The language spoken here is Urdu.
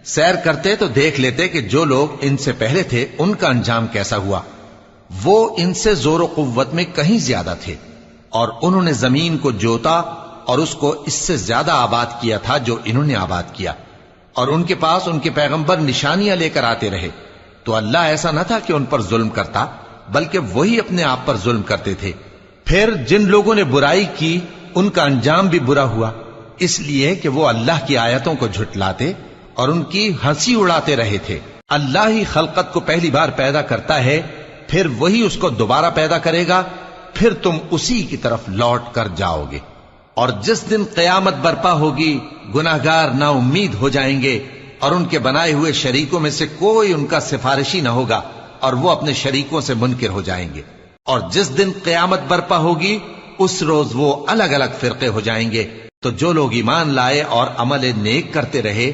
سیر کرتے تو دیکھ لیتے کہ جو لوگ ان سے پہلے تھے ان کا انجام کیسا ہوا۔ وہ ان سے زور و قوت میں کہیں زیادہ تھے، اور انہوں نے زمین کو جوتا اور اس کو اس سے زیادہ آباد کیا تھا جو انہوں نے آباد کیا، اور ان کے پاس ان کے پیغمبر نشانیاں لے کر آتے رہے، تو اللہ ایسا نہ تھا کہ ان پر ظلم کرتا، بلکہ وہی اپنے آپ پر ظلم کرتے تھے۔ پھر جن لوگوں نے برائی کی ان کا انجام بھی برا ہوا، اس لیے کہ وہ اللہ کی آیتوں کو جھٹلاتے اور ان کی ہنسی اڑاتے رہے تھے۔ اللہ ہی خلقت کو پہلی بار پیدا کرتا ہے، پھر وہی اس کو دوبارہ پیدا کرے گا، پھر تم اسی کی طرف لوٹ کر جاؤ گے۔ اور جس دن قیامت برپا ہوگی گناہگار نا امید ہو جائیں گے، اور ان کے بنائے ہوئے شریکوں میں سے کوئی ان کا سفارشی نہ ہوگا، اور وہ اپنے شریکوں سے منکر ہو جائیں گے۔ اور جس دن قیامت برپا ہوگی اس روز وہ الگ الگ فرقے ہو جائیں گے، تو جو لوگ ایمان لائے اور عمل نیک کرتے رہے